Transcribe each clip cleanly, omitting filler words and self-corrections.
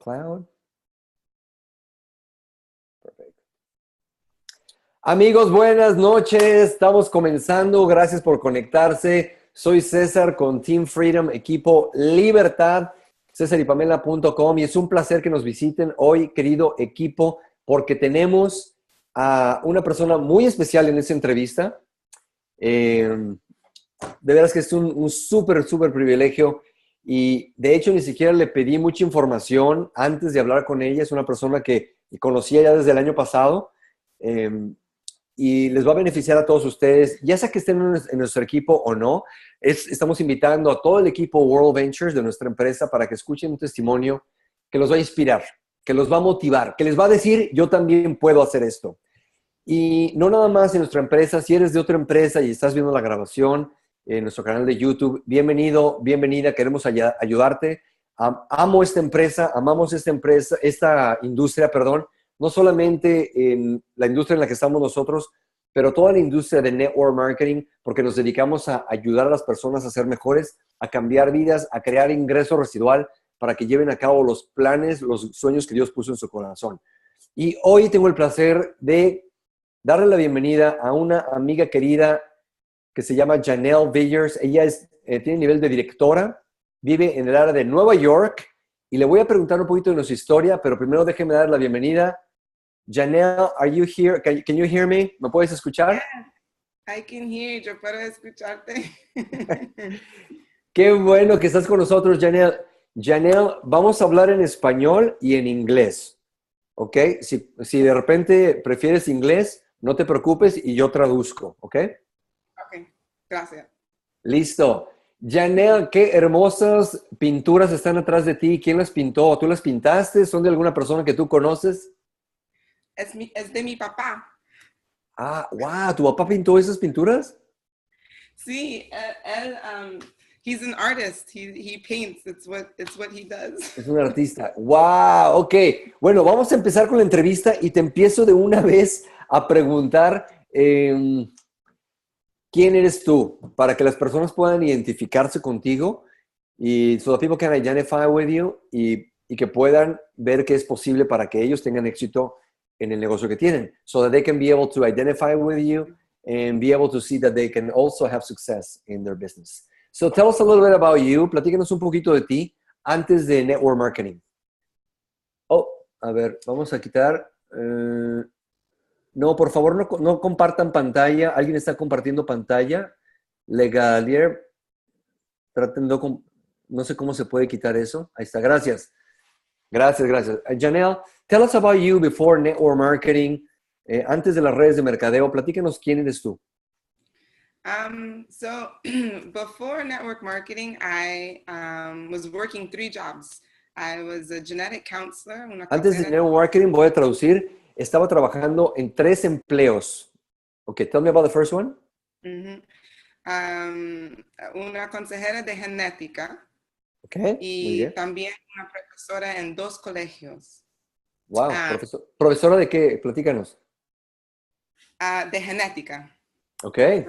Cloud. Perfecto. Amigos, buenas noches. Estamos comenzando. Gracias por conectarse. Soy César con Team Freedom, equipo Libertad, cesarypamela.com, y es un placer que nos visiten hoy, querido equipo, porque tenemos a una persona muy especial en esta entrevista. De veras que es un súper privilegio. Y de hecho ni siquiera le pedí mucha información antes de hablar con ella. Es una persona que conocía ya desde el año pasado y les va a beneficiar a todos ustedes, ya sea que estén en nuestro equipo o no. Estamos invitando a todo el equipo worldventures de nuestra empresa para que escuchen un testimonio que los va a inspirar, que los va a motivar, que les va a decir, yo también puedo hacer esto. Y no nada más en nuestra empresa. Si eres de otra empresa y estás viendo la grabación en nuestro canal de YouTube, bienvenido, bienvenida, queremos ayudarte. Amo esta empresa, amamos esta industria, perdón, no solamente en la industria en la que estamos nosotros, pero toda la industria de network marketing, porque nos dedicamos a ayudar a las personas a ser mejores, a cambiar vidas, a crear ingreso residual para que lleven a cabo los planes, los sueños que Dios puso en su corazón. Y hoy tengo el placer de darle la bienvenida a una amiga querida que se llama Janelle Villers. Ella tiene nivel de directora, vive en el área de Nueva York, y le voy a preguntar un poquito de su historia, pero primero déjeme dar la bienvenida. Janelle, are you here? Can you hear me? ¿Me puedes escuchar? Yeah, I can hear you. Yo puedo escucharte. Qué bueno que estás con nosotros, Janelle. Janelle, vamos a hablar en español y en inglés, ¿ok? Si de repente prefieres inglés, no te preocupes y yo traduzco, ¿ok? Ok, gracias. Listo. Janelle, qué hermosas pinturas están atrás de ti. ¿Quién las pintó? ¿Tú las pintaste? ¿Son de alguna persona que tú conoces? Es de mi papá. Ah, wow, ¿tu papá pintó esas pinturas? Sí, he's an artist. He paints. It's what he does. Es un artista. Wow, ok. Bueno, vamos a empezar con la entrevista y te empiezo de una vez a preguntar quién eres tú, para que las personas puedan identificarse contigo y so that people can identify with you y que puedan ver que es posible para que ellos tengan éxito en el negocio que tienen. So that they can be able to identify with you and be able to see that they can also have success in their business. So tell us a little bit about you. Platícanos un poquito de ti antes de network marketing. Oh, a ver, vamos a quitar... no, por favor, no compartan pantalla. ¿Alguien está compartiendo pantalla? Legalier, traten de... No sé cómo se puede quitar eso. Ahí está, gracias. Gracias. Janelle, tell us about you before network marketing. Antes de las redes de mercadeo, platícanos quién eres tú. So before network marketing, I was working 3 jobs. I was a genetic counselor. Antes de network marketing, voy a traducir. Estaba trabajando en 3 empleos. Okay, tell me about the first one. Una consejera de genética. Okay, y también una profesora en 2 colegios. Wow, ¿profesora de qué? Platícanos. De genética. Okay.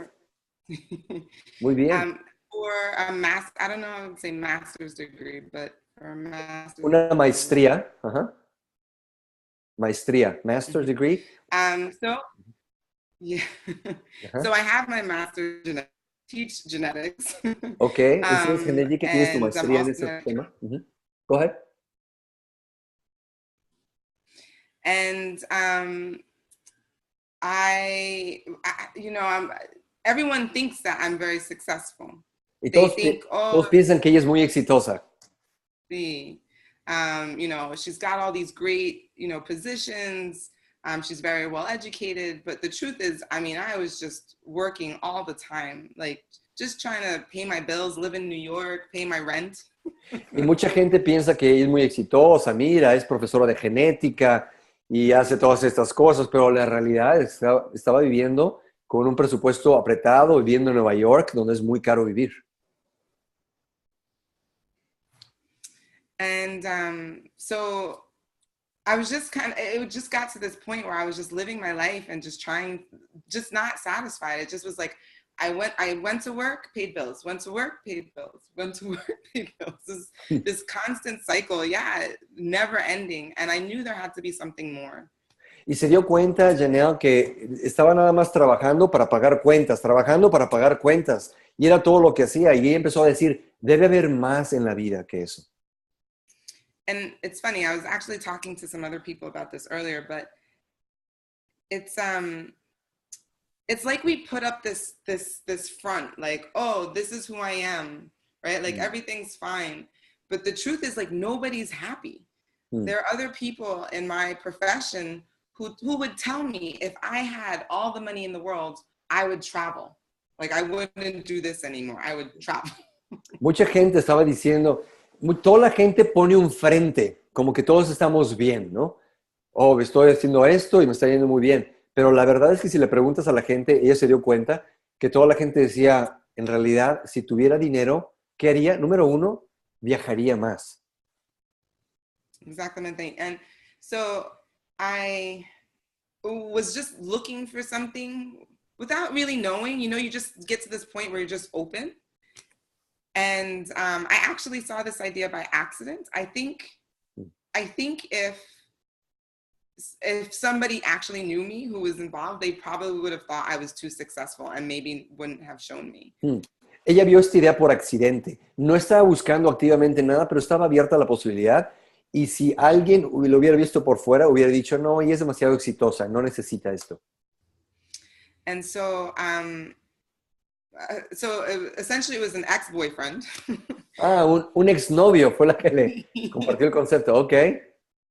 Muy bien. For a I don't know, I would say master's degree, but for a master's Una maestría. Ajá. Maestría, master's degree. So, yeah. So I have my master's in teach genetics. Okay, entonces genética, tienes tu maestría en ese tema. Go ahead. And everyone thinks that I'm very successful. Y todos piensan que ella es muy exitosa. Sí. She's got all these great, positions. She's very well educated, but the truth is, I was just working all the time, like just trying to pay my bills, live in New York, pay my rent. Y mucha gente piensa que ella es muy exitosa, mira, es profesora de genética y hace todas estas cosas, pero la realidad es que estaba viviendo con un presupuesto apretado, viviendo en Nueva York, donde es muy caro vivir. And so I was just it just got to this point where I was just living my life and just not satisfied. It just was like, I went to work, paid bills, went to work, paid bills, went to work, paid bills. This constant cycle, yeah, never ending. And I knew there had to be something more. Y se dio cuenta, Janelle, que estaba nada más trabajando para pagar cuentas, y era todo lo que hacía. Y ella empezó a decir, debe haber más en la vida que eso. And it's funny, I was actually talking to some other people about this earlier, but it's like we put up this front, like, oh, this is who I am, right? Like everything's fine. But the truth is, like, nobody's happy. There are other people in my profession who would tell me if I had all the money in the world, I would travel. Like, I wouldn't do this anymore. I would travel. Mucha gente estaba diciendo, toda la gente pone un frente, como que todos estamos bien, ¿no? Oh, estoy haciendo esto y me está yendo muy bien. Pero la verdad es que si le preguntas a la gente, ella se dio cuenta que toda la gente decía, en realidad, si tuviera dinero, ¿qué haría? Número uno, viajaría más. Exactamente. And so I was just looking for something without really knowing, you just get to this point where you're just open. And I actually saw this idea by accident. I think if somebody actually knew me who was involved, they probably would have thought I was too successful and maybe wouldn't have shown me. Ella vio esta idea por accidente. No estaba buscando activamente nada, pero estaba abierta a la posibilidad. Y si alguien lo hubiera visto por fuera, hubiera dicho, no, ella es demasiado exitosa, no necesita esto. And so, essentially it was an ex-boyfriend. Un exnovio fue la que le compartió el concepto. Ok.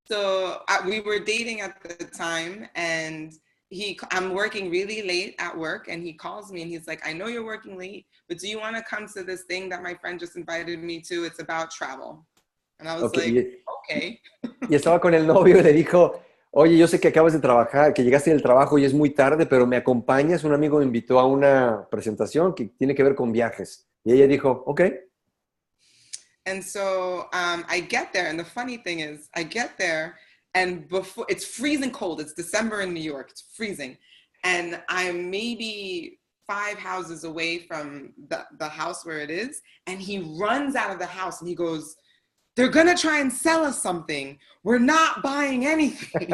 So we were dating at the time, and I'm working really late at work, and he calls me and he's like, I know you're working late, but do you want to come to this thing that my friend just invited me to? It's about travel. And I was like, okay. Y estaba con el novio y le dijo, oye, yo sé que acabas de trabajar, que llegaste del trabajo y es muy tarde, pero me acompañas. Un amigo me invitó a una presentación que tiene que ver con viajes. Y ella dijo, ok. And so I get there, and the funny thing is, I get there, and before it's freezing cold. It's December in New York. It's freezing, and I'm maybe 5 houses away from the house where it is, and he runs out of the house and he goes, "They're gonna try and sell us something. We're not buying anything."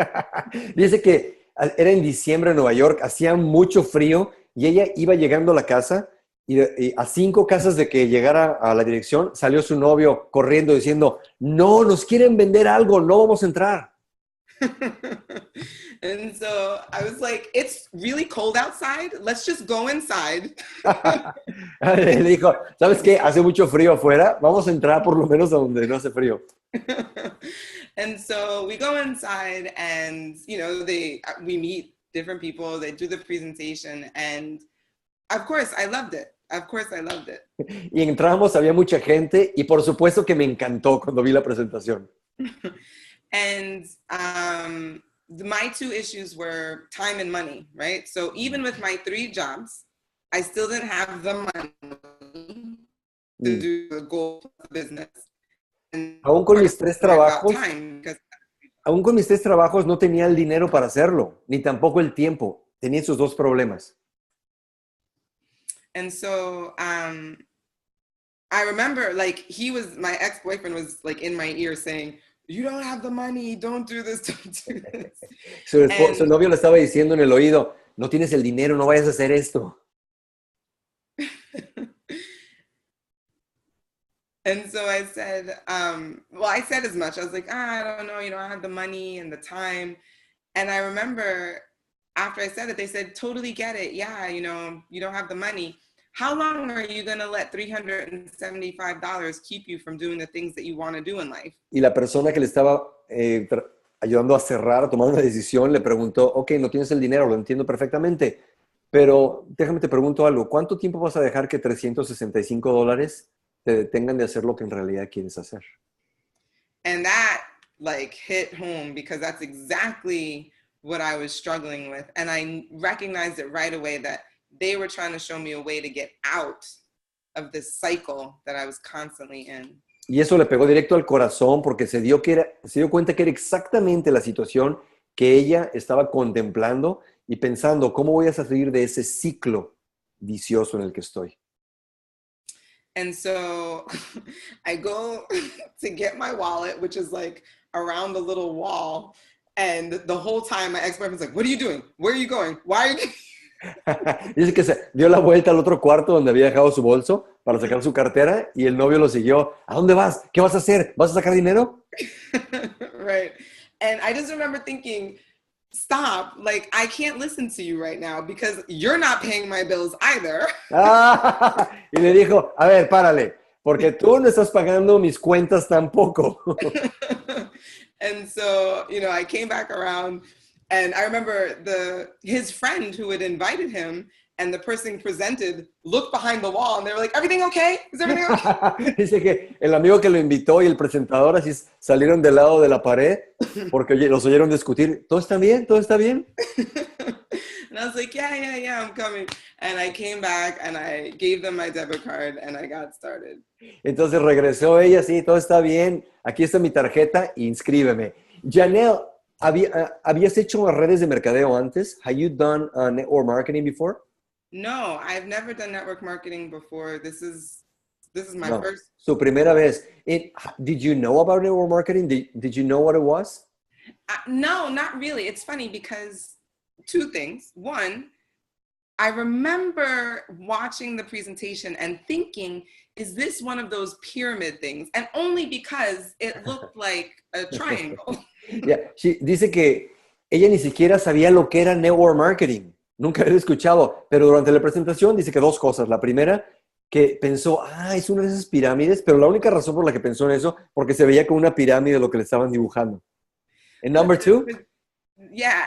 Dice que era en diciembre en Nueva York, hacía mucho frío y ella iba llegando a la casa. Y a 5 casas de que llegara a la dirección, salió su novio corriendo diciendo, no, nos quieren vender algo, no vamos a entrar. And so I was like, it's really cold outside, let's just go inside. Le dijo, ¿sabes qué? Hace mucho frío afuera, vamos a entrar por lo menos a donde no hace frío. And so we go inside, and we meet different people, they do the presentation, and of course I loved it. Y entramos, había mucha gente y por supuesto que me encantó cuando vi la presentación. And my 2 issues were time and money, right? So even with my 3 jobs, I still didn't have the money to do the goal of the business. And aún con mis 3 trabajos no tenía el dinero para hacerlo, ni tampoco el tiempo. Tenía esos 2 problemas. And so I remember, like, my ex-boyfriend was like in my ear saying, you don't have the money, don't do this, don't do this. Su novio le estaba diciendo en el oído, no tienes el dinero, no vayas a hacer esto. And so I said, I said as much. I was like, I don't know, I have the money and the time. And I remember after I said it, they said, totally get it. Yeah, you don't have the money. How long are you going to let $375 keep you from doing the things that you want to do in life? Y la persona que le estaba ayudando a cerrar, tomando una decisión, le preguntó, ok, no tienes el dinero, lo entiendo perfectamente, pero déjame te pregunto algo, ¿cuánto tiempo vas a dejar que $365 te detengan de hacer lo que en realidad quieres hacer? And that hit home, because that's exactly what I was struggling with. And I recognized it right away that they were trying to show me a way to get out of this cycle that I was constantly in. Y eso le pegó directo al corazón porque se dio cuenta que era exactamente la situación que ella estaba contemplando y pensando, ¿cómo voy a salir de ese ciclo vicioso en el que estoy. And so I go to get my wallet, which is like around the little wall. And the whole time my ex-boyfriend's like, what are you doing? Where are you going? Why are you? Dice que se dio la vuelta al otro cuarto donde había dejado su bolso para sacar su cartera y el novio lo siguió. ¿A dónde vas? ¿Qué vas a hacer? ¿Vas a sacar dinero? Right. And I just remember thinking, stop, like, I can't listen to you right now because you're not paying my bills either. Y le dijo, a ver, párale, porque tú no estás pagando mis cuentas tampoco. And so, you know, I came back around and I remember his friend who had invited him and the person presented looked behind the wall and they were like, everything okay? Is everything okay? Dice que el amigo que lo invitó y el presentador así salieron del lado de la pared porque los oyeron discutir. ¿Todo está bien? ¿Todo está bien? And I was like, yeah, I'm coming. And I came back and I gave them my debit card and I got started. Entonces regresó ella, sí, todo está bien. Aquí está mi tarjeta, inscríbeme. Janelle, ¿habías hecho redes de mercadeo antes? Have you done network marketing before? No, I've never done network marketing before. This is my first. Su primera vez. Did you know about network marketing? Did you know what it was? No, not really. It's funny because two things. One, I remember watching the presentation and thinking, is this one of those pyramid things? And only because it looked like a triangle. Yeah. Dice que ella ni siquiera sabía lo que era network marketing. Nunca había escuchado, pero durante la presentación dice que dos cosas. La primera, que pensó, es una de esas pirámides, pero la única razón por la que pensó en eso, porque se veía como una pirámide lo que le estaban dibujando. And number two? Yeah,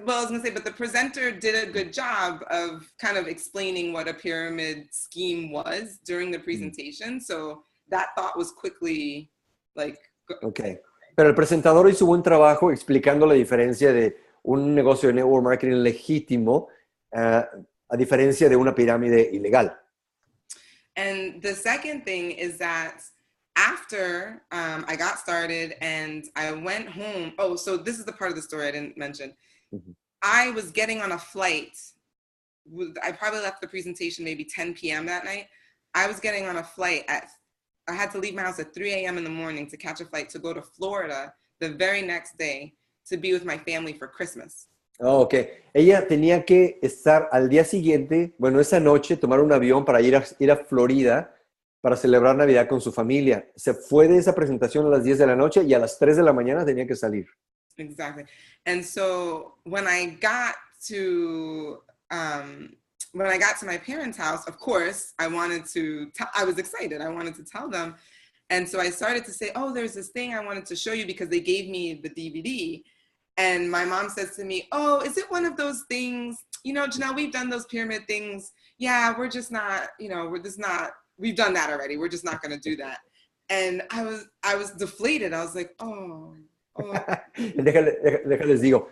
well, I was going to say, but the presenter did a good job of kind of explaining what a pyramid scheme was during the presentation. So that thought was quickly like... Okay. Pero el presentador hizo buen trabajo explicando la diferencia de un negocio de network marketing legítimo a diferencia de una pirámide ilegal. And the second thing is that after I got started and I went home, so this is the part of the story I didn't mention. Mm-hmm. I was getting on a flight. I probably left the presentation maybe 10 p.m. that night. I was getting on a flight I had to leave my house at 3 a.m. in the morning to catch a flight to go to Florida the very next day to be with my family for Christmas. Oh, ok. Ella tenía que estar al día siguiente, bueno, esa noche, tomar un avión para ir a Florida para celebrar Navidad con su familia. Se fue de esa presentación a las 10 de la noche y a las 3 de la mañana tenía que salir. Exactly. And so when I got to my parents' house, of course, I was excited. I wanted to tell them. And so I started to say, there's this thing I wanted to show you because they gave me the DVD. And my mom says to me, is it one of those things? You know, Janelle, we've done those pyramid things. Yeah, we're just not, we've done that already. We're just not going to do that. And I was deflated. I was like, Déjales digo.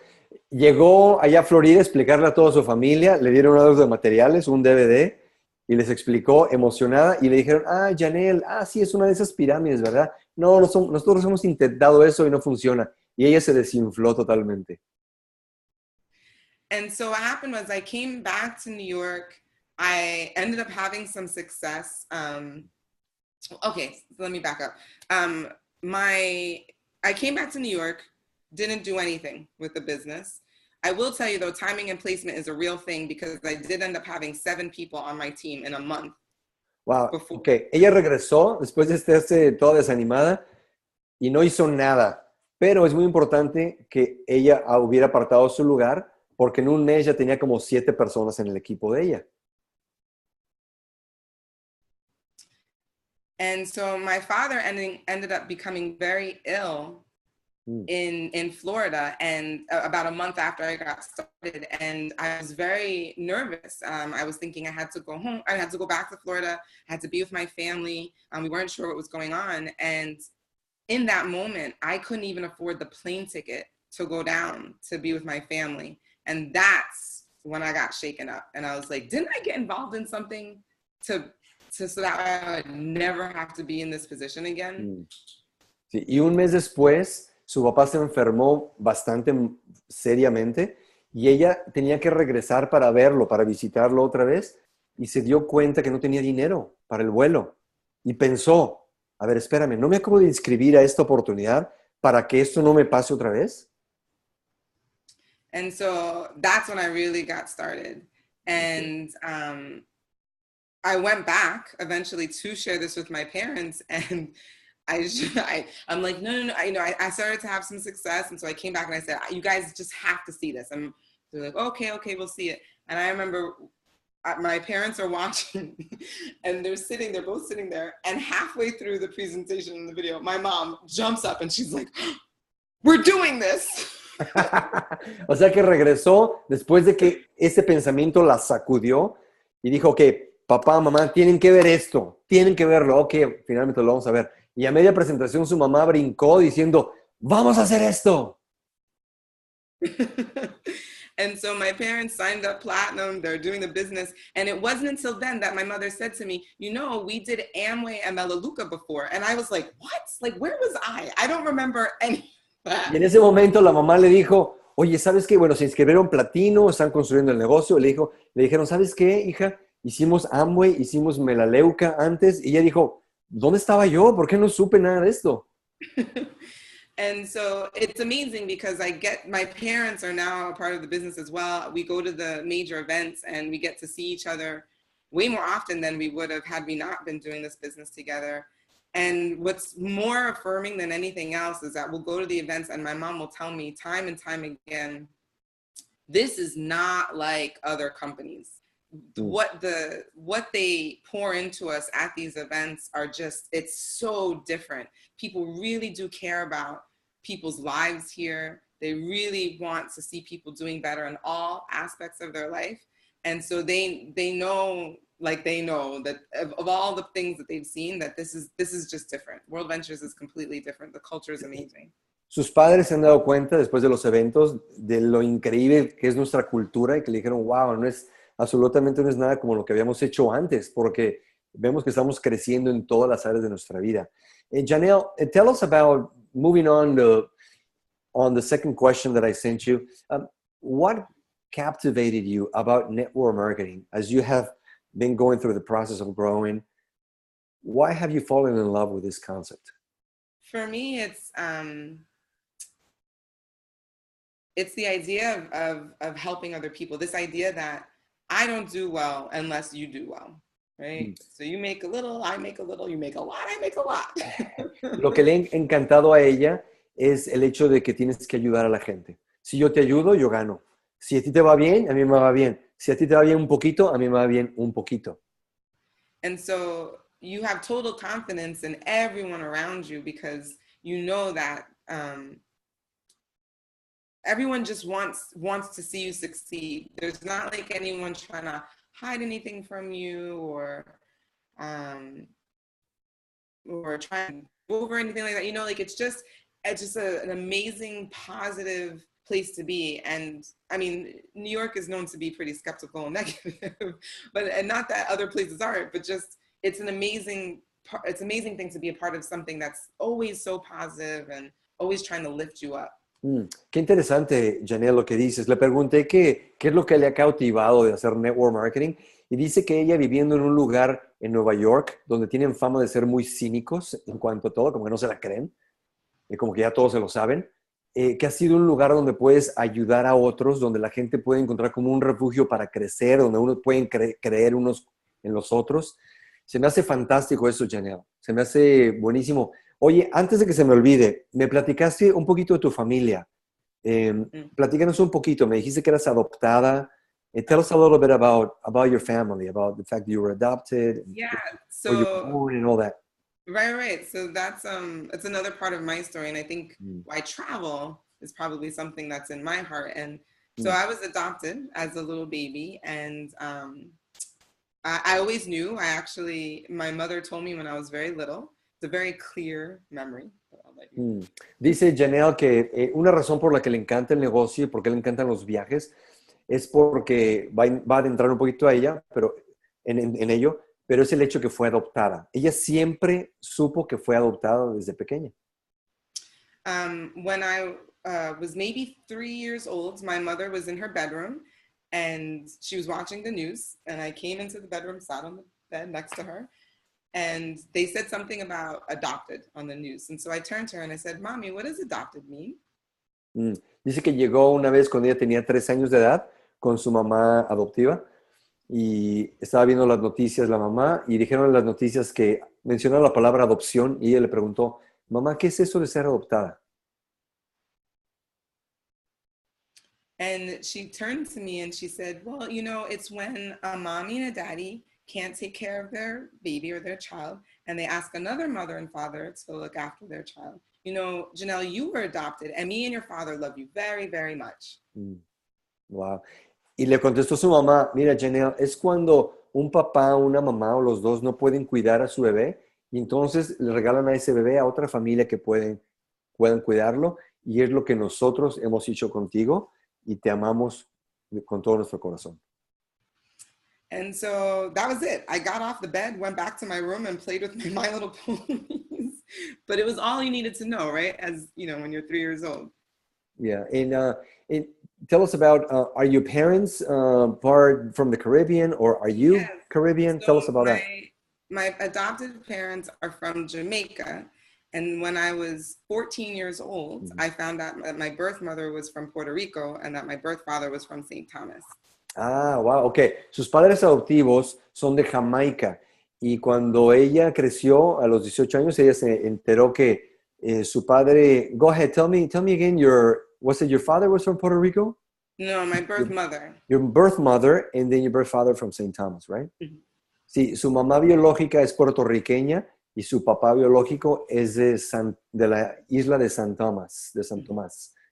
Llegó allá a Florida a explicarle a toda su familia, le dieron unos de materiales, un DVD, y les explicó emocionada, y le dijeron, Janelle, sí, es una de esas pirámides, ¿verdad? No, nosotros hemos intentado eso y no funciona. Y ella se desinfló totalmente. And so what happened was I came back to New York. I ended up having some success. Okay, so let me back up. I came back to New York, didn't do anything with the business. I will tell you though, timing and placement is a real thing because I did end up having 7 people on my team in a month. Wow, ok. Ella regresó después de estarse toda desanimada y no hizo nada. Pero es muy importante que ella hubiera apartado su lugar porque en un mes ya tenía como 7 personas en el equipo de ella. And so my father ended up becoming very ill in Florida, and about a month after I got started, and I was very nervous. I was thinking I had to go home. I had to go back to Florida. I had to be with my family. We weren't sure what was going on, and in that moment, I couldn't even afford the plane ticket to go down to be with my family. And that's when I got shaken up. And I was like, didn't I get involved in something so that I would never have to be in this position again? Sí, y un mes después, su papá se enfermó bastante seriamente y ella tenía que regresar para verlo, para visitarlo otra vez. y se dio cuenta que no tenía dinero para el vuelo. Y pensó, a ver, espérame, ¿no me acabo de inscribir a esta oportunidad para que esto no me pase otra vez? And so that's when I really got started. Okay. And I went back eventually to share this with my parents, and I'm like, no, no, no. I started to have some success, and so I came back and I said, you guys just have to see this. And they're like, okay, okay, we'll see it. And I remember my parents are watching, and they're both sitting there, and halfway through the presentation in the video, my mom jumps up and she's like, we're doing this. O sea que regresó después de que ese pensamiento la sacudió y dijo, ok, papá, mamá, tienen que ver esto, tienen que verlo, ok, finalmente lo vamos a ver. Y a media presentación su mamá brincó diciendo, vamos a hacer esto. And so my parents signed up platinum, they're doing the business. And it wasn't until then that my mother said to me, we did Amway and Melaleuca before. And I was like, what? Like, where was I? I don't remember any of that. Y en ese momento la mamá le dijo, oye, ¿sabes qué? Bueno, se inscribieron platino, están construyendo el negocio. Le dijeron, ¿sabes qué, hija? Hicimos Amway, hicimos Melaleuca antes. Y ella dijo, ¿dónde estaba yo? ¿Por qué no supe nada de esto? And so it's amazing because my parents are now a part of the business as well. We go to the major events and we get to see each other way more often than we would have had we not been doing this business together. And what's more affirming than anything else is that we'll go to the events and my mom will tell me time and time again, this is not like other companies. What they pour into us at these events it's so different. People really do care about people's lives here. They really want to see people doing better in all aspects of their life. And so they know that of all the things that they've seen, that this is just different. World Ventures is completely different. The culture is amazing. Sus padres se han dado cuenta después de los eventos de lo increíble que es nuestra cultura y que le dijeron, wow, absolutamente no es nada como lo que habíamos hecho antes, porque vemos que estamos creciendo en todas las áreas de nuestra vida. Janelle, tell us about, moving on the second question that I sent you, what captivated you about network marketing as you have been going through the process of growing? Why have you fallen in love with this concept? For me, it's the idea of helping other people. This idea that I don't do well unless you do well, right? So you make a little, I make a little, you make a lot, I make a lot. Lo que le ha encantado a ella es el hecho de que tienes que ayudar a la gente. Si yo te ayudo, yo gano. Si a ti te va bien, a mí me va bien. Si a ti te va bien un poquito, a mí me va bien un poquito. And so you have total confidence in everyone around you because you know that everyone just wants to see you succeed. There's not like anyone trying to hide anything from you or trying to over anything like that. It's just an amazing, positive place to be. And I mean, New York is known to be pretty skeptical and negative, and not that other places aren't, but just it's an amazing thing to be a part of something that's always so positive and always trying to lift you up. Qué interesante, Janelle, lo que dices. Le pregunté qué es lo que le ha cautivado de hacer network marketing y dice que ella viviendo en un lugar en Nueva York donde tienen fama de ser muy cínicos en cuanto a todo, como que no se la creen, como que ya todos se lo saben, que ha sido un lugar donde puedes ayudar a otros, donde la gente puede encontrar como un refugio para crecer, donde uno pueden creer unos en los otros. Se me hace fantástico eso, Janelle. Se me hace buenísimo. Oye, antes de que se me olvide, me platicaste un poquito de tu familia. Platícanos un poquito. Me dijiste que eras adoptada. Tell us a little bit about your family, about the fact that you were adopted, Yeah, where you were born and all that. Right. So that's it's another part of my story, and I think why travel is probably something that's in my heart. And so I was adopted as a little baby, and I always knew. My mother told me when I was very little. It's a very clear memory. Dice Janelle que una razón por la que le encanta el negocio y por qué le encantan los viajes es porque va a adentrar un poquito a ella, pero en ello, pero es el hecho que fue adoptada. Ella siempre supo que fue adoptada desde pequeña. When I was maybe 3 years old, my mother was in her bedroom and she was watching the news, and I came into the bedroom, sat on the bed next to her, and they said something about adopted on the news. And so I turned to her and I said, Mommy, what does adopted mean? Dice que llegó una vez cuando ella tenía 3 años de edad con su mamá adoptiva y estaba viendo las noticias la mamá y dijeron en las noticias que mencionaron la palabra adopción y ella le preguntó, mamá, ¿qué es eso de ser adoptada? And she turned to me and she said, well, you know, it's when a mommy and a daddy can't take care of their baby or their child, and they ask another mother and father to look after their child. You know, Janelle, you were adopted, and me and your father love you very, very much. Wow. Y le contestó su mamá, mira, Janelle, es cuando un papá, una mamá o los dos no pueden cuidar a su bebé y entonces le regalan a ese bebé a otra familia que puedan cuidarlo y es lo que nosotros hemos hecho contigo y te amamos con todo nuestro corazón. And so that was it. I got off the bed, went back to my room and played with my Little Ponies. But it was all you needed to know, right? As you know, when you're 3 years old. Yeah. And tell us about, are your parents part from the Caribbean or are you Yes. Caribbean? So Tell us about that. My adopted parents are from Jamaica. And when I was 14 years old, I found out that my birth mother was from Puerto Rico and that my birth father was from St. Thomas. Ah, wow, ok. Sus padres adoptivos son de Jamaica y cuando ella creció a los 18 años, ella se enteró que su padre... Go ahead, tell me again, was it your father was from Puerto Rico? No, my birth mother. Your birth mother and then your birth father from St. Thomas, right? Sí, su mamá biológica es puertorriqueña y su papá biológico es de la isla de San Tomás,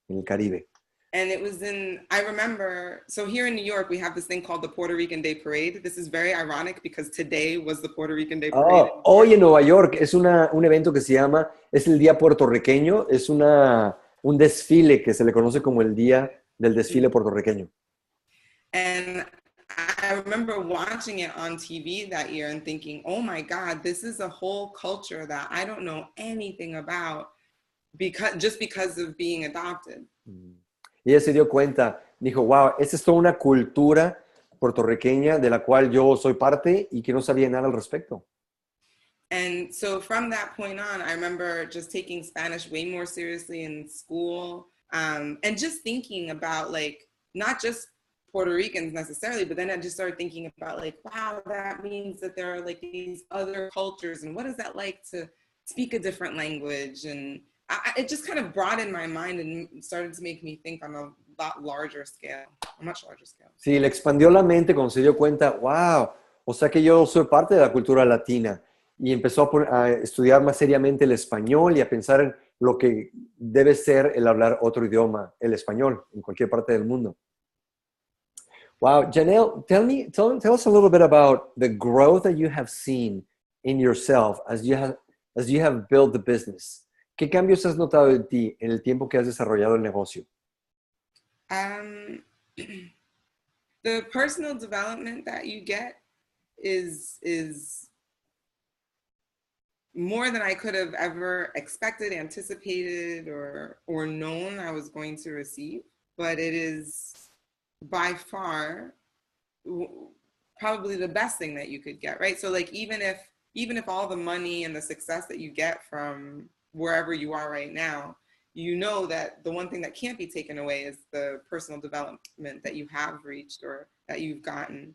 en el Caribe. And it was I remember, so here in New York, we have this thing called the Puerto Rican Day Parade. This is very ironic because today was the Puerto Rican Day Parade. Hoy en Nueva York es un evento que se llama, es el Día Puertorriqueño, es un desfile que se le conoce como el Día del Desfile Puertorriqueño. And I remember watching it on TV that year and thinking, oh my God, this is a whole culture that I don't know anything about just because of being adopted. Y ella se dio cuenta, dijo, wow, esta es toda una cultura puertorriqueña de la cual yo soy parte y que no sabía nada al respecto. And so from that point on, I remember just taking Spanish way more seriously in school, and just thinking about like, not just Puerto Ricans necessarily, but then I just started thinking about like, wow, that means that there are like these other cultures, and what is that like to speak a different language? And it just kind of broadened my mind and started to make me think on a lot larger scale, a much larger scale. Sí, le expandió la mente cuando se dio cuenta, wow, o sea que yo soy parte de la cultura latina. Y empezó a estudiar más seriamente el español y a pensar en lo que debe ser el hablar otro idioma, el español, en cualquier parte del mundo. Wow, Janelle, tell us a little bit about the growth that you have seen in yourself as you have built the business. ¿Qué cambios has notado en ti en el tiempo que has desarrollado el negocio? The personal development that you get is more than I could have ever expected, anticipated, or known I was going to receive. But it is by far probably the best thing that you could get, right? So like even if all the money and the success that you get from wherever you are right now, you know that the one thing that can't be taken away is the personal development that you have reached or that you've gotten.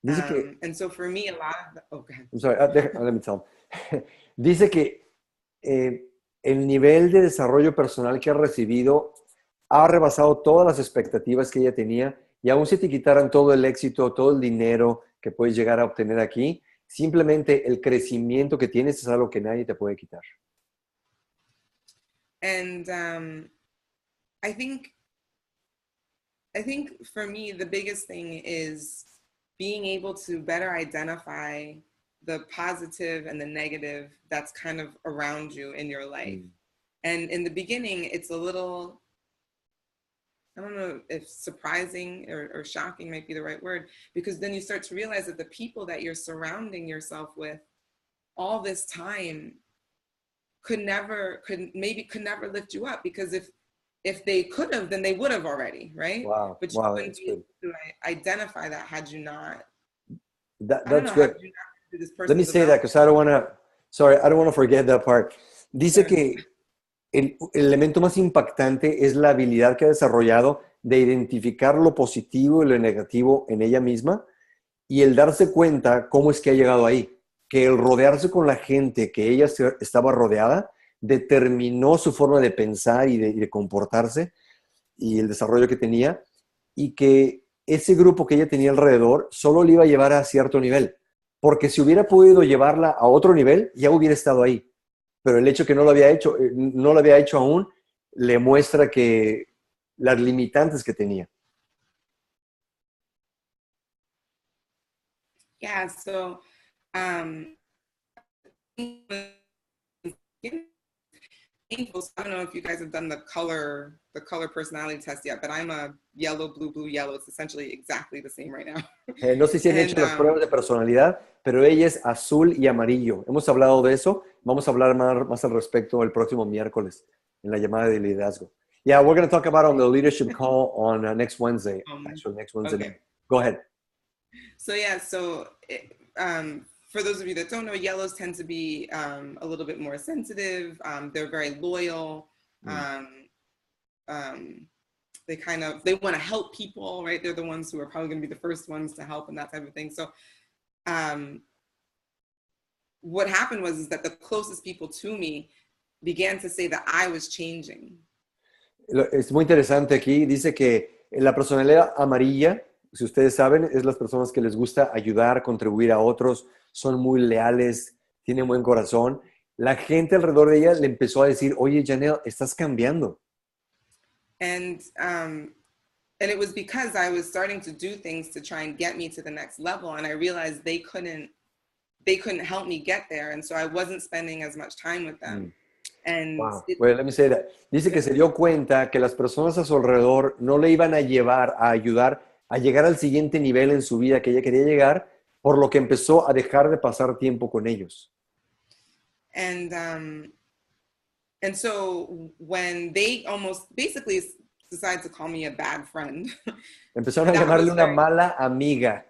And so for me, a lot of I'm sorry, let me tell. Dice que el nivel de desarrollo personal que ha recibido ha rebasado todas las expectativas que ella tenía y aún si te quitaran todo el éxito, todo el dinero que puedes llegar a obtener aquí, simplemente el crecimiento que tienes es algo que nadie te puede quitar. And I think for me, the biggest thing is being able to better identify the positive and the negative that's kind of around you in your life. And in the beginning, it's a little, I don't know if surprising or shocking might be the right word, because then you start to realize that the people that you're surrounding yourself with all this time could never lift you up, because if if they could have, then they would have already, right? Wow, But you wow, wouldn't that's be able good. to identify that had you not, I don't That's know, had good. you not do this Let me personal say that development. because I don't want to, sorry, I don't want to forget that part. Dice Sure. que el elemento más impactante es la habilidad que ha desarrollado de identificar lo positivo y lo negativo en ella misma y el darse cuenta cómo es que ha llegado ahí. Que el rodearse con la gente que ella estaba rodeada determinó su forma de pensar y de comportarse y el desarrollo que tenía, y que ese grupo que ella tenía alrededor solo le iba a llevar a cierto nivel, porque si hubiera podido llevarla a otro nivel, ya hubiera estado ahí. Pero el hecho que no lo había hecho aún, le muestra que las limitantes que tenía. Yeah, so um, painful. So I don't know if you guys have done the color personality test yet, but I'm a yellow, blue, blue, yellow. It's essentially exactly the same right now. No sé si han hecho And las pruebas de personalidad, pero ella es azul y amarillo. Hemos hablado de eso. Vamos a hablar más al respecto el próximo miércoles en la llamada de liderazgo. Yeah, we're going to talk about on the leadership call on next Wednesday. Actually, next Wednesday okay. night. Go ahead. So yeah, for those of you that don't know, yellows tend to be a little bit more sensitive. They're very loyal. They want to help people, right? They're the ones who are probably going to be the first ones to help and that type of thing. So what happened was that the closest people to me began to say that I was changing. Es muy interesante aquí. Dice que la personalidad amarilla, si ustedes saben, es las personas que les gusta ayudar, contribuir a otros, son muy leales, tienen buen corazón. La gente alrededor de ella le empezó a decir, oye, Janelle, estás cambiando. And it was because I was starting to do things to try and get me to the next level, and I realized they couldn't help me get there, and so I wasn't spending as much time with them. And wow. Well, let me say that. Dice que se dio cuenta que las personas a su alrededor no le iban a llevar, a ayudar a llegar al siguiente nivel en su vida que ella quería llegar, por lo que empezó a dejar de pasar tiempo con ellos. And so when they almost basically decided to call me a bad friend. Empezaron a llamarle una mala amiga.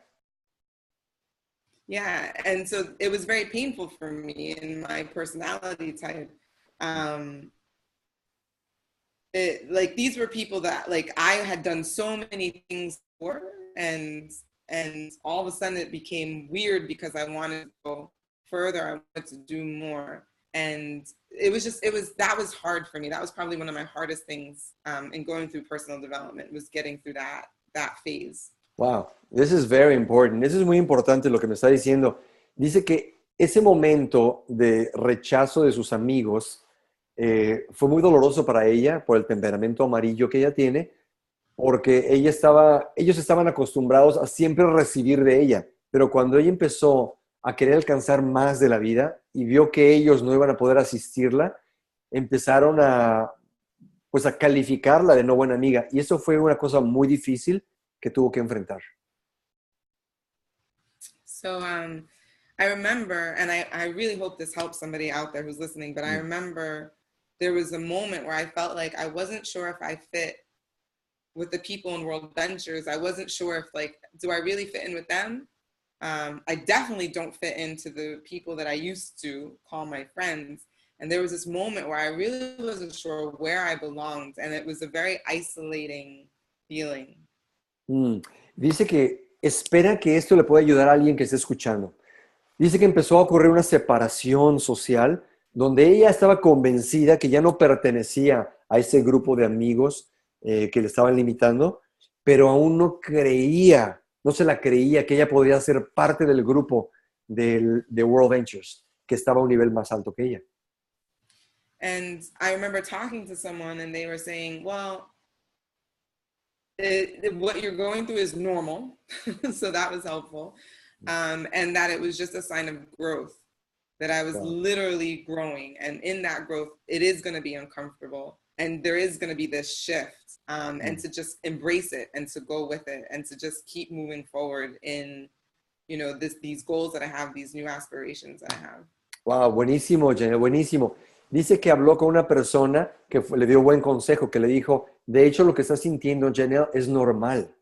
Yeah, and so it was very painful for me in my personality type. These were people that I had done so many things for, and all of a sudden it became weird because I wanted to go further. I wanted to do more, and that was hard for me. That was probably one of my hardest things in going through personal development, was getting through that phase. Wow, this is very important. Eso es muy importante lo que me está diciendo. Dice que ese momento de rechazo de sus amigos fue muy doloroso para ella por el temperamento amarillo que ella tiene, porque ellos estaban acostumbrados a siempre recibir de ella, pero cuando ella empezó a querer alcanzar más de la vida y vio que ellos no iban a poder asistirla, empezaron a calificarla de no buena amiga, y eso fue una cosa muy difícil que tuvo que enfrentar. So I remember, and I really hope this helps somebody out there who's listening, but I remember there was a moment where I felt like I wasn't sure if I fit with the people in World Ventures. I wasn't sure if do I really fit in with them? I definitely don't fit into the people that I used to call my friends. And there was this moment where I really wasn't sure where I belonged, and it was a very isolating feeling. Dice que espera que esto le pueda ayudar a alguien que esté escuchando. Dice que empezó a ocurrir una separación social donde ella estaba convencida que ya no pertenecía a ese grupo de amigos que le estaban limitando, pero aún no se la creía que ella podía ser parte del grupo de World Ventures, que estaba a un nivel más alto que ella. And I remember talking to someone and they were saying, well, what you're going through is normal. So that was helpful. And that it was just a sign of growth, that I was literally growing. And in that growth, it is going to be uncomfortable. And there is going to be this shift, and to just embrace it and to go with it and to just keep moving forward in, these goals that I have, these new aspirations that I have. Wow, buenísimo, Janelle, buenísimo. dice que habló con una persona que le dio buen consejo, que le dijo, de hecho lo que estás sintiendo, Janelle, es normal.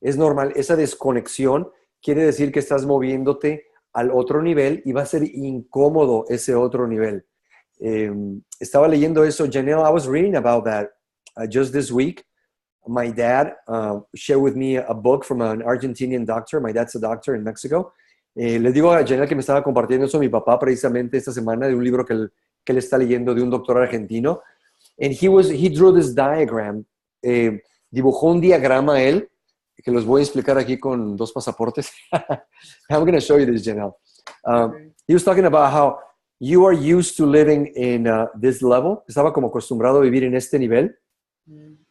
Es normal. Esa desconexión quiere decir que estás moviéndote al otro nivel y va a ser incómodo ese otro nivel. Estaba leyendo eso, Janelle, I was reading about that just this week. My dad shared with me a book from an Argentinian doctor. My dad's a doctor in Mexico. Le digo a Janelle que me estaba compartiendo eso mi papá precisamente esta semana de un libro que él está leyendo de un doctor argentino. And he drew this diagram. Dibujó un diagrama él, que los voy a explicar aquí con 2 pasaportes. I'm going to show you this, Janelle. He was talking about how you are used to living in this level. Estaba como acostumbrado a vivir en este nivel.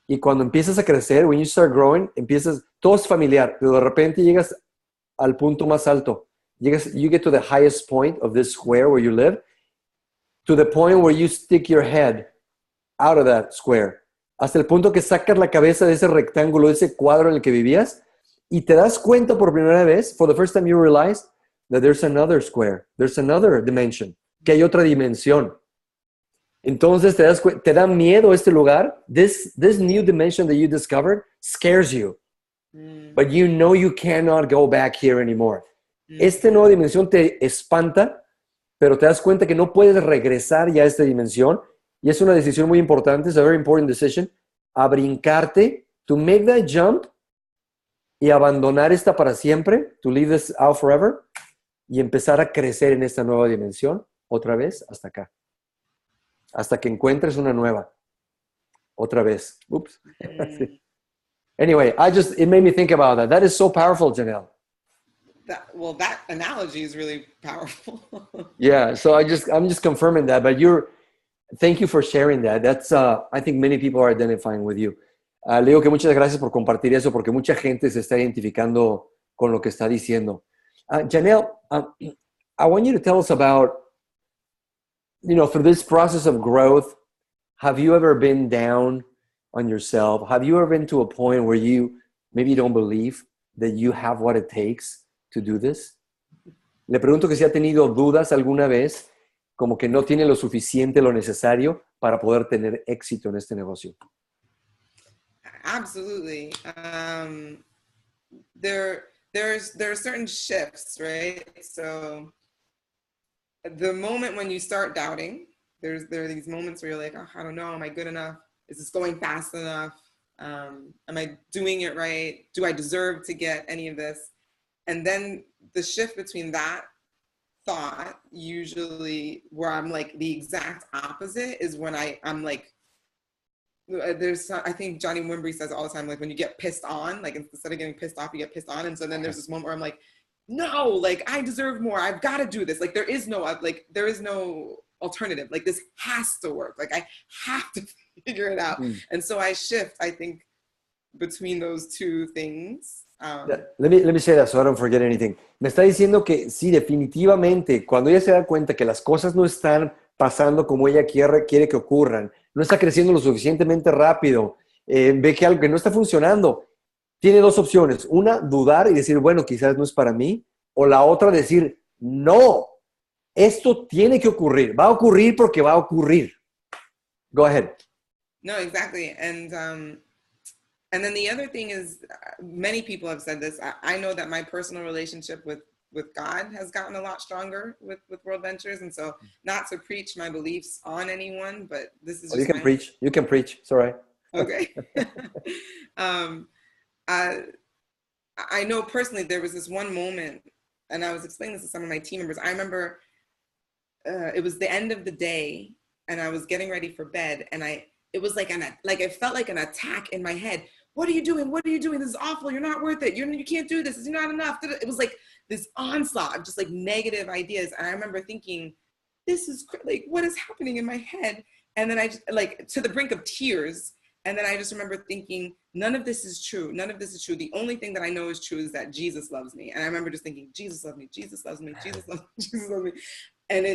Y cuando empiezas a crecer, when you start growing, todo es familiar, pero de repente llegas al punto más alto. You get to the highest point of this square where you live, to the point where you stick your head out of that square. Hasta el punto que sacas la cabeza de ese rectángulo, de ese cuadro en el que vivías, y te das cuenta por primera vez, for the first time you realize, that there's another square, there's another dimension, que hay otra dimensión. Entonces te da miedo este lugar. This new dimension that you discovered scares you. But you know you cannot go back here anymore. Esta nueva dimensión te espanta, pero te das cuenta que no puedes regresar ya a esta dimensión. Y es una decisión muy importante, it's a very important decision, a brincarte, to make that jump y abandonar esta para siempre, to leave this out forever, y empezar a crecer en esta nueva dimensión, otra vez, hasta acá. Hasta que encuentres una nueva. Otra vez. Oops. Anyway, it made me think about that. That is so powerful, Janelle. That analogy is really powerful. Yeah, so I'm just confirming that, but thank you for sharing that. That's, I think many people are identifying with you. Le digo que muchas gracias por compartir eso, porque mucha gente se está identificando con lo que está diciendo. Janelle, I want you to tell us about, through this process of growth, have you ever been down on yourself? Have you ever been to a point where you maybe don't believe that you have what it takes to do this? Le pregunto que si ha tenido dudas alguna vez, como que no tiene lo suficiente, lo necesario para poder tener éxito en este negocio. Absolutely. There are certain shifts, right? So the moment when you start doubting, there are these moments where you're like, oh, I don't know, am I good enough? Is this going fast enough? Am I doing it right? Do I deserve to get any of this? And then the shift between that thought, usually where I'm like the exact opposite, is when I'm like, I think Johnny Wimbrey says all the time, like when you get pissed on, like instead of getting pissed off, you get pissed on. And so then there's this moment where I'm like, no, like I deserve more. I've got to do this. Like there is no alternative. Like this has to work. Like I have to figure it out. And so I shift, I think, between those two things. Let me say that so I don't forget anything. Me está diciendo que sí, definitivamente, cuando ella se da cuenta que las cosas no están pasando como ella quiere que ocurran, no está creciendo lo suficientemente rápido, ve que algo que no está funcionando, tiene 2 opciones. Una, dudar y decir, bueno, quizás no es para mí. O la otra, decir, no, esto tiene que ocurrir. Va a ocurrir porque va a ocurrir. Go ahead. No, exactly. And then the other thing is, many people have said this. I know that my personal relationship with God has gotten a lot stronger with World Ventures. And so not to preach my beliefs on anyone, but this is just you can preach. You can preach. It's all right. Okay. I know personally there was this one moment, and I was explaining this to some of my team members. I remember it was the end of the day, and I was getting ready for bed, and it was like it felt like an attack in my head. What are you doing? What are you doing? This is awful. You're not worth it. You can't do this. It's not enough. It was like this onslaught of just like negative ideas. And I remember thinking, this is like, what is happening in my head? And then I just like to the brink of tears. And then I just remember thinking, none of this is true. None of this is true. The only thing that I know is true is that Jesus loves me. And I remember just thinking, Jesus loves me. Jesus loves me. Jesus loves me. Jesus loves me. And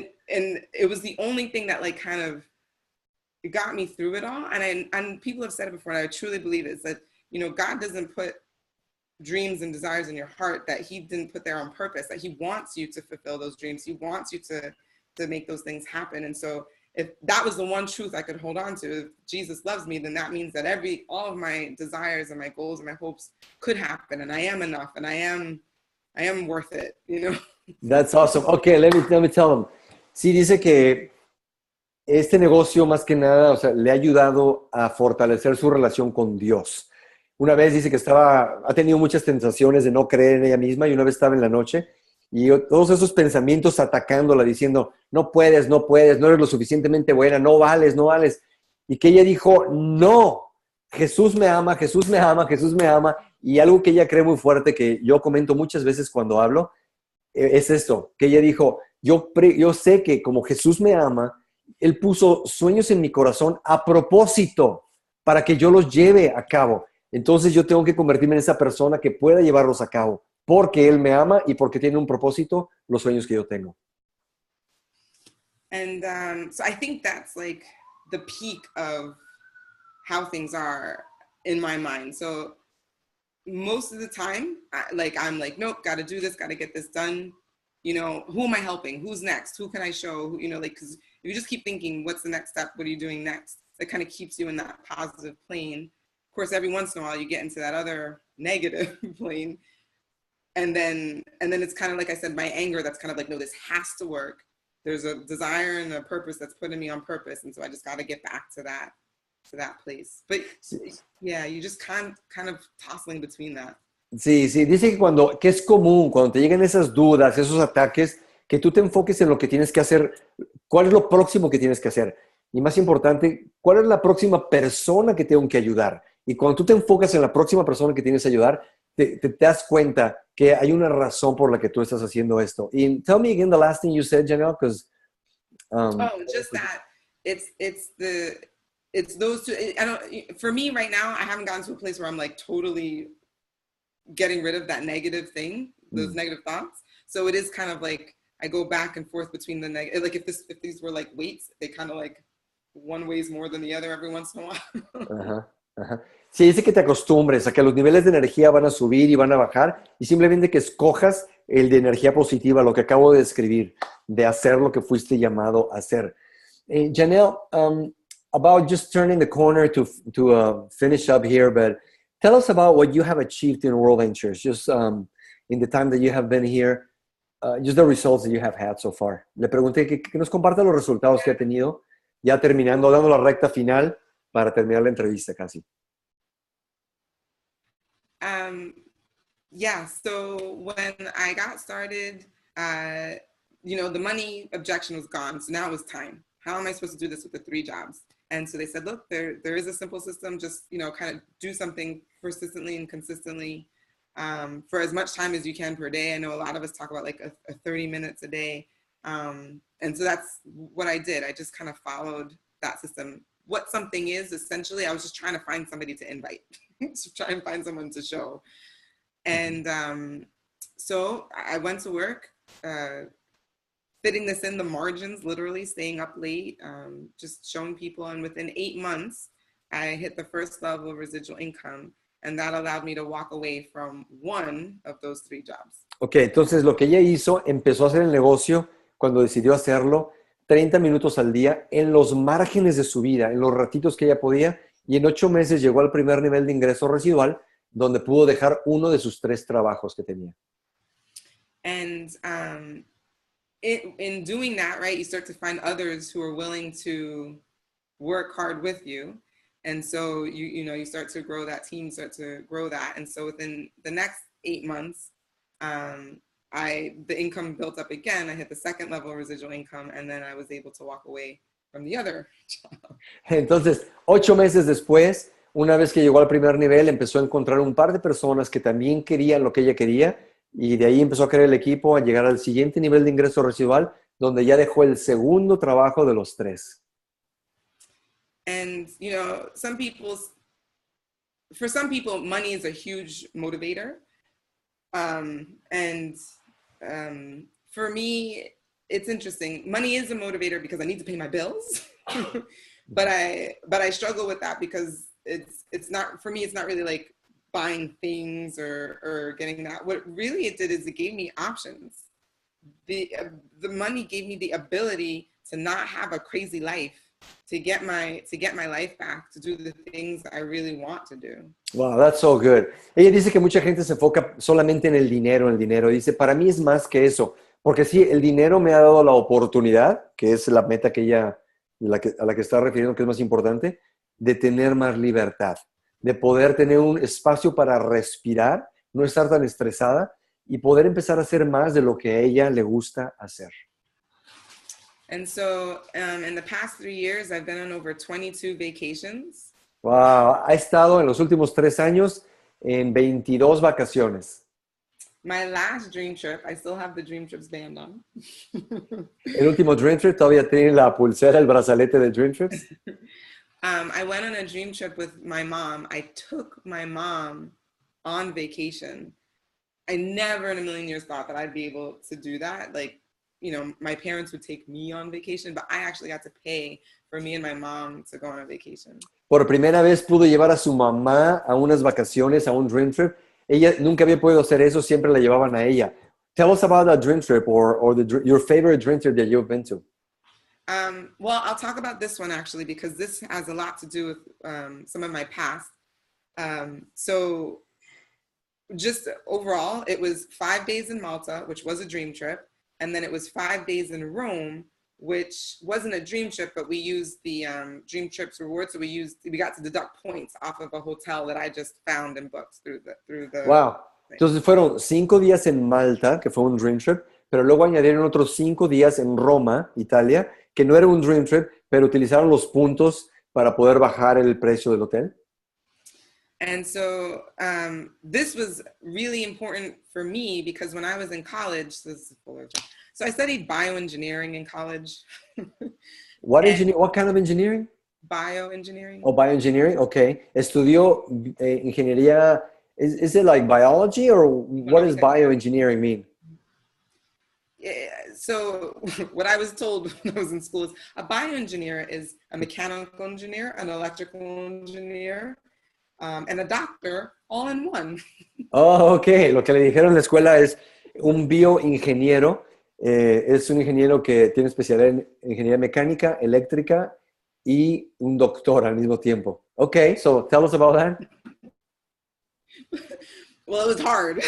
it was the only thing that like kind of it got me through it all. And people have said it before, and I truly believe it, is that, God doesn't put dreams and desires in your heart that he didn't put there on purpose, that he wants you to fulfill those dreams. He wants you to make those things happen. And so if that was the one truth I could hold on to, if Jesus loves me, then that means that all of my desires and my goals and my hopes could happen, and I am enough, and I am worth it, you know. That's awesome. Okay, let me tell them. Sí, dice que este negocio más que nada, o sea, le ha ayudado a fortalecer su relación con Dios. Una vez dice que ha tenido muchas tentaciones de no creer en ella misma y una vez estaba en la noche y todos esos pensamientos atacándola diciendo, no puedes, no puedes, no eres lo suficientemente buena, no vales, no vales. Y que ella dijo, no, Jesús me ama, Jesús me ama, Jesús me ama. Y algo que ella cree muy fuerte, que yo comento muchas veces cuando hablo, es esto, que ella dijo, yo sé que como Jesús me ama, Él puso sueños en mi corazón a propósito para que yo los lleve a cabo. Entonces yo tengo que convertirme en esa persona que pueda llevarlos a cabo, porque Él me ama y porque tiene un propósito los sueños que yo tengo. And so I think that's like the peak of how things are in my mind. So most of the time, I'm like, nope, got to do this, got to get this done. You know, who am I helping? Who's next? Who can I show? You know, like, because if you just keep thinking, what's the next step? What are you doing next? That kind of keeps you in that positive plane. Of course, every once in a while, you get into that other negative plane. And then it's kind of like I said, my anger, that's kind of like, no, this has to work. There's a desire and a purpose that's putting me on purpose. And so I just got to get back to that place. But yeah, you just kind of tossing between that. Sí, dice que es común cuando te llegan esas dudas, esos ataques, que tú te enfoques en lo que tienes que hacer, cuál es lo próximo que tienes que hacer. Y más importante, cuál es la próxima persona que tengo que ayudar. Y cuando tú te enfocas en la próxima persona que tienes que ayudar, te das cuenta que hay una razón por la que tú estás haciendo esto. Y tell me again the last thing you said, Janelle, because... just that it's those two. For me right now, I haven't gotten to a place where I'm like totally getting rid of that negative thing, those negative thoughts. So it is kind of like I go back and forth between the negative. Like if these were like weights, they kind of like one weighs more than the other every once in a while. Ajá. Sí, dice que te acostumbres a que los niveles de energía van a subir y van a bajar y simplemente que escojas el de energía positiva, lo que acabo de describir, de hacer lo que fuiste llamado a hacer. Janelle, about just turning the corner to finish up here, but tell us about what you have achieved in World Ventures, just in the time that you have been here, just the results that you have had so far. Le pregunté que nos comparta los resultados que ha tenido, ya terminando, dando la recta final para terminar la entrevista casi. Yeah, so when I got started, the money objection was gone. So now it was time. How am I supposed to do this with the 3 jobs? And so they said, look, there is a simple system. Just, kind of do something persistently and consistently for as much time as you can per day. I know a lot of us talk about like a 30 minutes a day. And so that's what I did. I just kind of followed that system. What something is, essentially, I was just trying to find somebody to invite, to try and find someone to show. And so I went to work, fitting this in the margins, literally staying up late, just showing people. And within 8 months, I hit the first level of residual income. And that allowed me to walk away from one of those 3 jobs. Ok, entonces lo que ella hizo, empezó a hacer el negocio cuando decidió hacerlo 30 minutos al día en los márgenes de su vida, en los ratitos que ella podía, y en 8 meses llegó al primer nivel de ingreso residual, donde pudo dejar uno de sus 3 trabajos que tenía. And in doing that, right, you start to find others who are willing to work hard with you. And so you start to grow that team, start to grow that. And so within the next 8 months, the income built up again. I hit the second level of residual income, and then I was able to walk away from the other job. Entonces, 8 meses después, una vez que llegó al primer nivel, empezó a encontrar un par de personas que también querían lo que ella quería, y de ahí empezó a crear el equipo, a llegar al siguiente nivel de ingreso residual, donde ya dejó el segundo trabajo de los 3. And, for some people, money is a huge motivator. For me, it's interesting. Money is a motivator because I need to pay my bills, but I struggle with that because it's not, for me, it's not really like buying things or getting that. What really it did is it gave me options. The money gave me the ability to not have a crazy life, to get my life back, to do the things I really want to do. Wow, that's so good. Ella dice que mucha gente se enfoca solamente en el dinero, Dice, para mí es más que eso, porque sí, el dinero me ha dado la oportunidad, que es la meta que ella, a la que está refiriendo, que es más importante, de tener más libertad, de poder tener un espacio para respirar, no estar tan estresada y poder empezar a hacer más de lo que a ella le gusta hacer. And so in the past 3 years, I've been on over 22 vacations. Wow, ha estado en los últimos 3 años en 22 vacaciones. My last dream trip, I still have the Dream Trips band on. El último Dream Trip, todavía tiene la pulsera, el brazalete de Dream Trips. I went on a dream trip with my mom. I took my mom on vacation. I never in a million years thought that I'd be able to do that. Like, you know, my parents would take me on vacation, but I actually got to pay for me and my mom to go on a vacation. Por primera vez pudo llevar a su mamá a unas vacaciones, a un Dream Trip. Ella nunca había podido hacer eso, siempre la llevaban a ella. Tell us about that Dream Trip or your favorite Dream Trip that you've been to. Well, I'll talk about this one actually, because this has a lot to do with some of my past. So just overall, it was 5 days in Malta, which was a dream trip. And then it was 5 days in Rome, which wasn't a dream trip, but we used the Dream Trips reward. So we got to deduct points off of a hotel that I just found and booked through the. Wow. Entonces fueron 5 días en Malta, que fue un Dream Trip, pero luego añadieron otros 5 días en Roma, Italia, que no era un Dream Trip, pero utilizaron los puntos para poder bajar el precio del hotel. And so this was really important for me because when I was in college, so I studied bioengineering in college. What kind of engineering? Bioengineering. Oh, bioengineering, okay. Estudió ingeniería, is it like biology or what does bioengineering mean? Yeah, so what I was told when I was in school is a bioengineer is a mechanical engineer, an electrical engineer, and a doctor all in one. Oh, ok. Lo que le dijeron en la escuela es un bioingeniero. Es un ingeniero que tiene especialidad en ingeniería mecánica, eléctrica y un doctor al mismo tiempo. Okay, so tell us about that. Well, it was hard.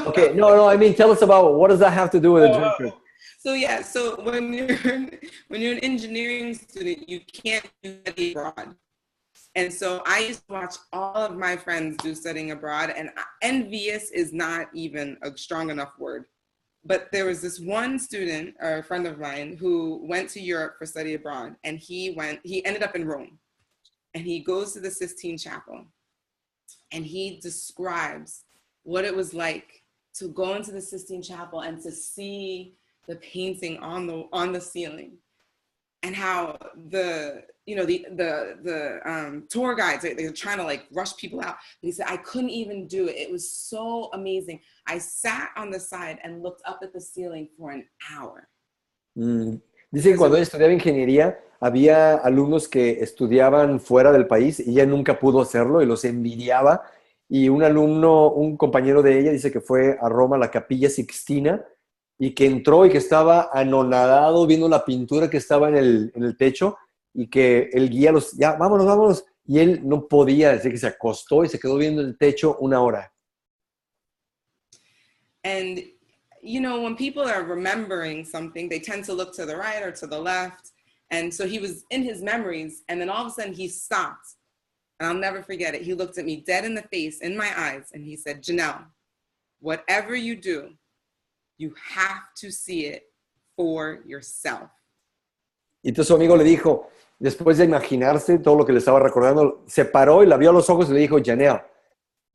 Okay, no, I mean, tell us about what does that have to do with a dream trip? So yeah, so when you're an engineering student, you can't study abroad. And so I used to watch all of my friends do studying abroad, and envious is not even a strong enough word. But there was this one student, or a friend of mine, who went to Europe for study abroad, and he ended up in Rome, and he goes to the Sistine Chapel, and he describes what it was like to go into the Sistine Chapel and to see the painting on the ceiling, and how the tour guides, they're trying to like rush people out. He said, I couldn't even do it. It was so amazing. I sat on the side and looked up at the ceiling for an hour. Dice que cuando ella estudiaba ingeniería, había alumnos que estudiaban fuera del país y ella nunca pudo hacerlo y los envidiaba. Y un compañero de ella, dice que fue a Roma, a la Capilla Sixtina, y que entró y que estaba anonadado viendo la pintura que estaba en el techo, y que el guía ya, vámonos, y él no podía, decir que se acostó y se quedó viendo el techo 1 hora. And, you know, when people are remembering something, they tend to look to the right or to the left, and so he was in his memories, and then all of a sudden he stopped, and I'll never forget it. He looked at me dead in the face, in my eyes, and he said, Janelle, whatever you do, you have to see it for yourself. Y entonces su amigo le dijo, después de imaginarse todo lo que le estaba recordando, se paró y la vio a los ojos y le dijo, Janelle,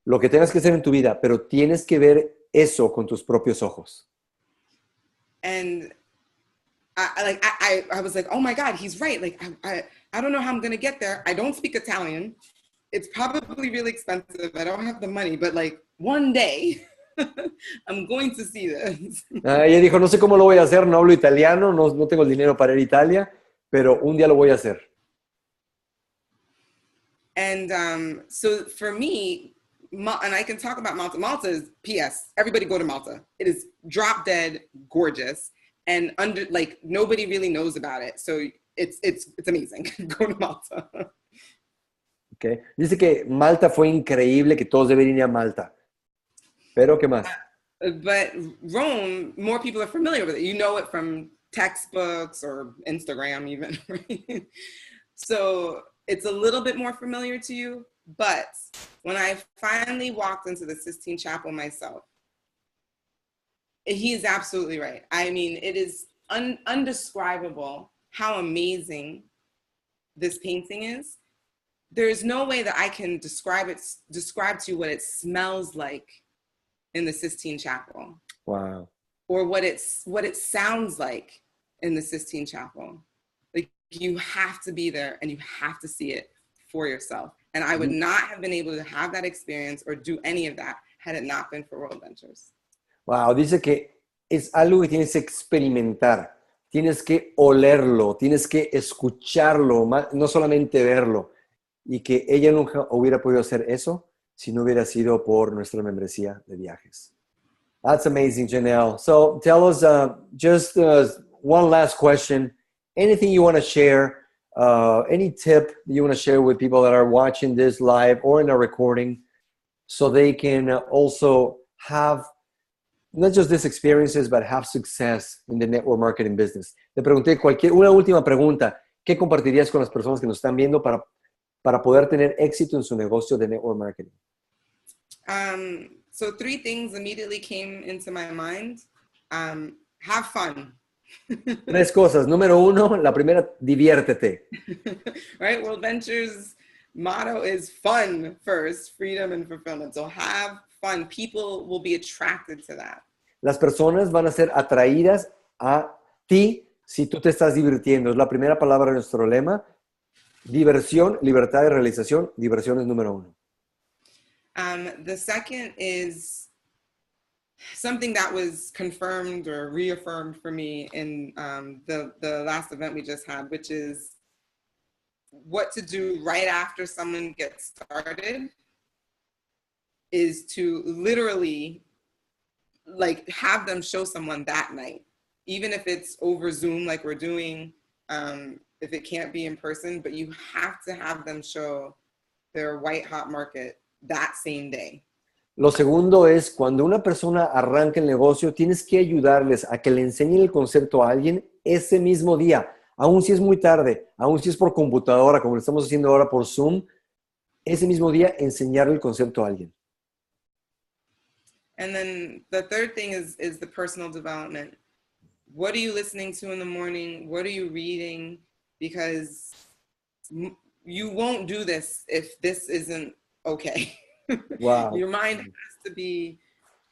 lo que tengas que hacer en tu vida, pero tienes que ver eso con tus propios ojos. And I was like, oh my God, he's right. Like, I don't know how I'm going to get there. I don't speak Italian. It's probably really expensive. I don't have the money, but like one day I'm going to see this. Ella dijo, no sé cómo lo voy a hacer, no hablo italiano, no tengo el dinero para ir a Italia, pero un día lo voy a hacer. And so for me, and I can talk about Malta. Malta is P.S. Everybody go to Malta. It is drop dead gorgeous. and nobody really knows about it. So it's amazing. Go to Malta. Okay. Dice que Malta fue increíble, que todos deben ir a Malta. Pero, ¿qué más? But Rome, more people are familiar with it. You know it from textbooks or Instagram even, right? So it's a little bit more familiar to you. But when I finally walked into the Sistine Chapel myself, he is absolutely right. I mean, it is undescribable how amazing this painting is. There's no way that I can describe to you what it smells like in the Sistine Chapel. Wow. Or what it sounds like in the Sistine Chapel. Like, you have to be there and you have to see it for yourself. And I would not have been able to have that experience or do any of that had it not been for worldventures. Wow, dice que es algo que tienes que experimentar, tienes que olerlo, tienes que escucharlo, no solamente verlo, y que ella nunca hubiera podido hacer eso si no hubiera sido por nuestra membresía de viajes. That's amazing, Janelle. So tell us just one last question. Anything you want to share, any tip you want to share with people that are watching this live or in a recording so they can also have not just these experiences, but have success in the network marketing business. Le pregunté una última pregunta. ¿Qué compartirías con las personas que nos están viendo para poder tener éxito en su negocio de network marketing? So 3 things immediately came into my mind. Have fun. 3 cosas. Número 1, la primera, diviértete. Right? worldventures motto is fun first, freedom and fulfillment. So have fun. People will be attracted to that. Las personas van a ser atraídas a ti si tú te estás divirtiendo. Es la primera palabra de nuestro lema. Diversión, libertad y realización. Diversión es número 1. The second is something that was confirmed or reaffirmed for me in the last event we just had, which is what to do right after someone gets started is to literally have them show someone that night, even if it's over Zoom like we're doing, if it can't be in person, but you have to have them show their white hot market that same day. Lo segundo es, cuando una persona arranca el negocio, tienes que ayudarles a que le enseñen el concepto a alguien ese mismo día, aun si es muy tarde, aun si es por computadora, como lo estamos haciendo ahora por Zoom, ese mismo día enseñarle el concepto a alguien. And then the third thing is the personal development. What are you listening to in the morning? What are you reading? Because you won't do this if this isn't okay. Wow. Your mind has to be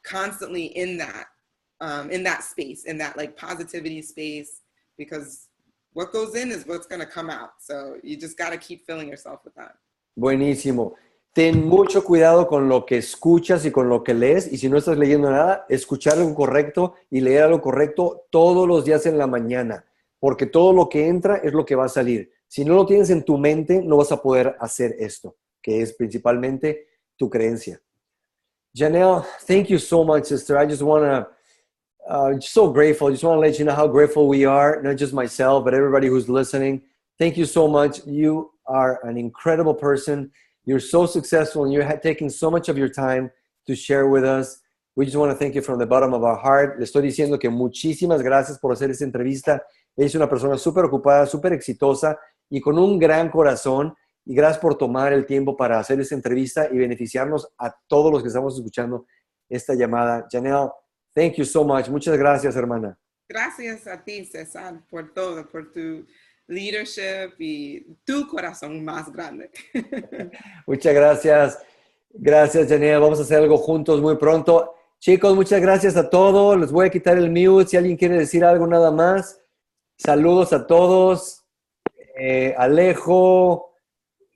constantly in that space, in that positivity space, because what goes in is what's going to come out. So you just got to keep filling yourself with that. Buenísimo. Ten mucho cuidado con lo que escuchas y con lo que lees, y si no estás leyendo nada, escuchar algo correcto y leer algo correcto todos los días en la mañana, porque todo lo que entra es lo que va a salir. Si no lo tienes en tu mente, no vas a poder hacer esto, que es principalmente tu creencia. Janelle, thank you so much, sister. I just want to, so grateful. Just want to let you know how grateful we are, not just myself, but everybody who's listening. Thank you so much. You are an incredible person. You're so successful, and you're taking so much of your time to share with us. We just want to thank you from the bottom of our heart. Le estoy diciendo que muchísimas gracias por hacer esta entrevista. Es una persona súper ocupada, súper exitosa y con un gran corazón. Y gracias por tomar el tiempo para hacer esta entrevista y beneficiarnos a todos los que estamos escuchando esta llamada. Janelle, thank you so much. Muchas gracias, hermana. Gracias a ti, César, por todo, por tu leadership y tu corazón más grande. Muchas gracias. Gracias, Janelle. Vamos a hacer algo juntos muy pronto. Chicos, muchas gracias a todos. Les voy a quitar el mute si alguien quiere decir algo nada más. Saludos a todos. Alejo,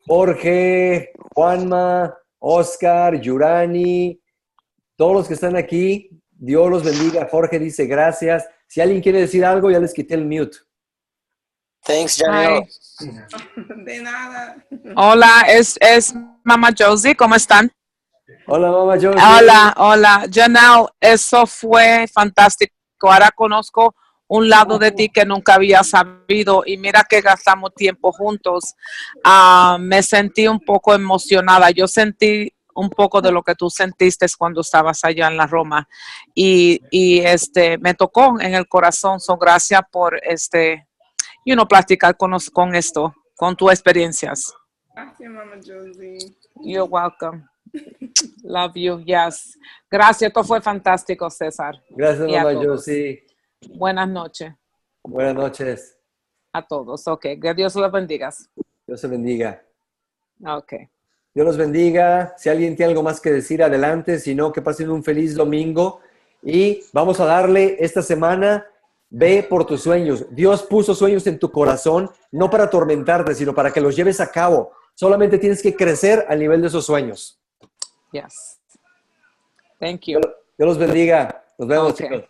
Jorge, Juanma, Oscar, Yurani, todos los que están aquí, Dios los bendiga. Jorge dice gracias. Si alguien quiere decir algo, ya les quité el mute. Thanks, Janelle. De nada. Hola, es Mama Josie, ¿cómo están? Hola, Mama Josie. Hola, Janelle, eso fue fantástico. Ahora conozco un lado de ti que nunca había sabido y mira que gastamos tiempo juntos. Me sentí un poco emocionada. Yo sentí un poco de lo que tú sentiste cuando estabas allá en la Roma y me tocó en el corazón. So, gracias por platicar con esto, con tus experiencias. Gracias, Mama Josie. You're welcome. Love you, yes. Gracias, esto fue fantástico, César. Gracias, Y a mamá todos. Josie. Buenas noches Buenas noches. a todos. Ok, que Dios los bendiga. Dios se bendiga. Ok. Dios los bendiga. Si alguien tiene algo más que decir, adelante. Si no, que pasen un feliz domingo. Y vamos a darle esta semana, ve por tus sueños. Dios puso sueños en tu corazón, no para atormentarte, sino para que los lleves a cabo. Solamente tienes que crecer al nivel de esos sueños. Yes. Thank you. Dios los bendiga. Nos vemos, Okay. chicos.